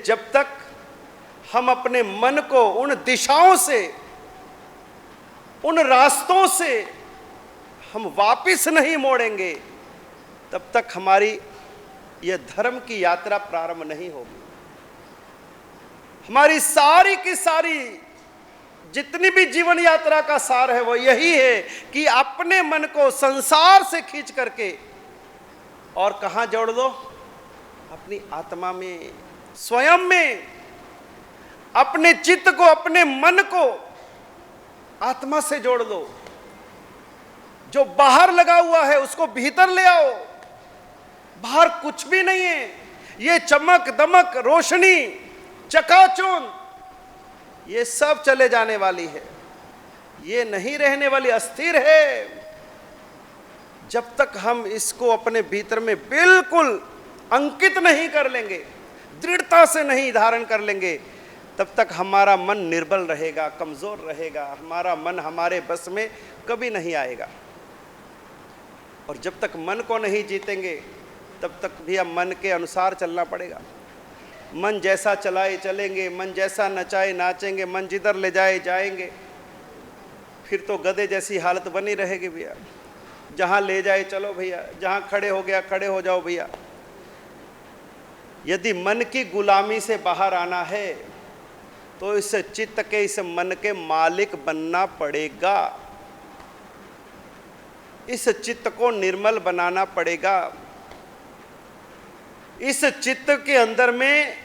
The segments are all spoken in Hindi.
जब तक हम अपने मन को उन दिशाओं से, उन रास्तों से हम वापस नहीं मोड़ेंगे, तब तक हमारी यह धर्म की यात्रा प्रारंभ नहीं होगी। हमारी सारी की सारी जितनी भी जीवन यात्रा का सार है वो यही है कि अपने मन को संसार से खींच करके और कहां जोड़ दो? अपनी आत्मा में, स्वयं में। अपने चित्त को, अपने मन को आत्मा से जोड़ दो। जो बाहर लगा हुआ है उसको भीतर ले आओ। बाहर कुछ भी नहीं है। ये चमक दमक, रोशनी, चकाचौंध, ये सब चले जाने वाली है। ये नहीं रहने वाली, अस्थिर है। जब तक हम इसको अपने भीतर में बिल्कुल अंकित नहीं कर लेंगे, दृढ़ता से नहीं धारण कर लेंगे, तब तक हमारा मन निर्बल रहेगा, कमजोर रहेगा। हमारा मन हमारे बस में कभी नहीं आएगा। और जब तक मन को नहीं जीतेंगे तब तक भी हम मन के अनुसार चलना पड़ेगा। मन जैसा चलाए चलेंगे, मन जैसा नचाए नाचेंगे, मन जिधर ले जाए जाएंगे। फिर तो गधे जैसी हालत बनी रहेगी भैया। जहाँ ले जाए चलो भैया, जहाँ खड़े हो गया खड़े हो जाओ भैया। यदि मन की गुलामी से बाहर आना है तो इस चित्त के, इस मन के मालिक बनना पड़ेगा। इस चित्त को निर्मल बनाना पड़ेगा। इस चित्त के अंदर में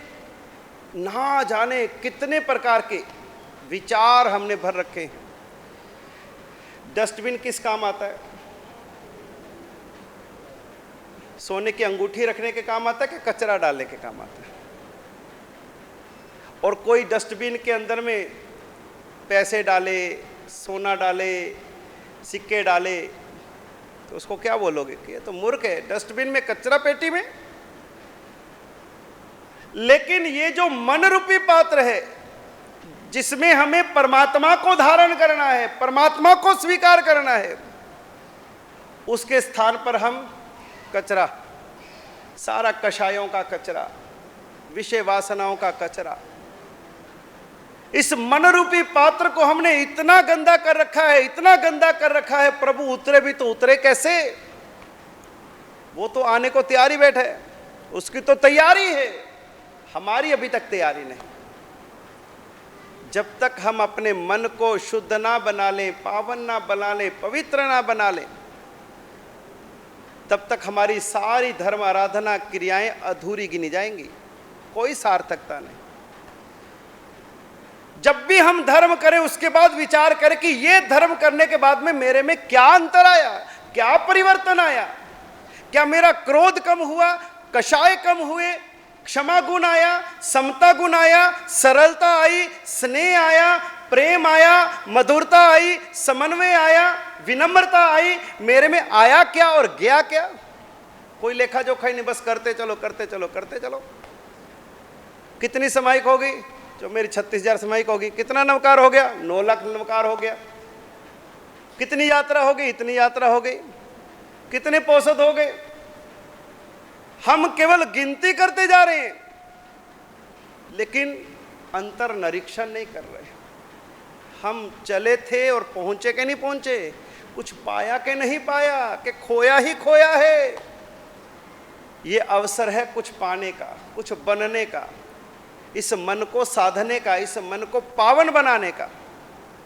ना जाने कितने प्रकार के विचार हमने भर रखे हैं। डस्टबिन किस काम आता है? सोने की अंगूठी रखने के काम आता है कि कचरा डालने के काम आता है? और कोई डस्टबिन के अंदर में पैसे डाले, सोना डाले, सिक्के डाले, तो उसको क्या बोलोगे कि ये तो मूर्ख है। डस्टबिन में, कचरा पेटी में। लेकिन ये जो मन रूपी पात्र है जिसमें हमें परमात्मा को धारण करना है, परमात्मा को स्वीकार करना है, उसके स्थान पर हम कचरा, सारा कषायों का कचरा, विषय वासनाओं का कचरा, इस मन रूपी पात्र को हमने इतना गंदा कर रखा है, इतना गंदा कर रखा है। प्रभु उतरे भी तो उतरे कैसे? वो तो आने को तैयारी बैठे है, उसकी तो तैयारी है, हमारी अभी तक तैयारी नहीं। जब तक हम अपने मन को शुद्ध ना बना लें, पावन ना बना लें, पवित्र ना बना लें, तब तक हमारी सारी धर्म आराधना क्रियाएं अधूरी गिनी जाएंगी, कोई सार्थकता नहीं। जब भी हम धर्म करें उसके बाद विचार करें कि ये धर्म करने के बाद में मेरे में क्या अंतर आया, क्या परिवर्तन आया। क्या मेरा क्रोध कम हुआ, कषाय कम हुए, क्षमा गुण आया, समता गुण आया, सरलता आई, स्नेह आया, प्रेम आया, मधुरता आई, समन्वय आया, विनम्रता आई, मेरे में आया क्या और गया क्या? कोई लेखा जोखा ही नहीं, बस करते चलो करते चलो करते चलो। कितनी समाइक हो गई? जो मेरी 36,000 समाइक होगी। कितना नवकार हो गया? 9 लाख नवकार हो गया। कितनी यात्रा हो गई? इतनी यात्रा हो गई। कितने पोषद हो गए? हम केवल गिनती करते जा रहे हैं लेकिन अंतर निरीक्षण नहीं कर रहे। हम चले थे और पहुंचे के नहीं पहुंचे, कुछ पाया के नहीं पाया, कि खोया ही खोया है। ये अवसर है कुछ पाने का, कुछ बनने का, इस मन को साधने का, इस मन को पावन बनाने का।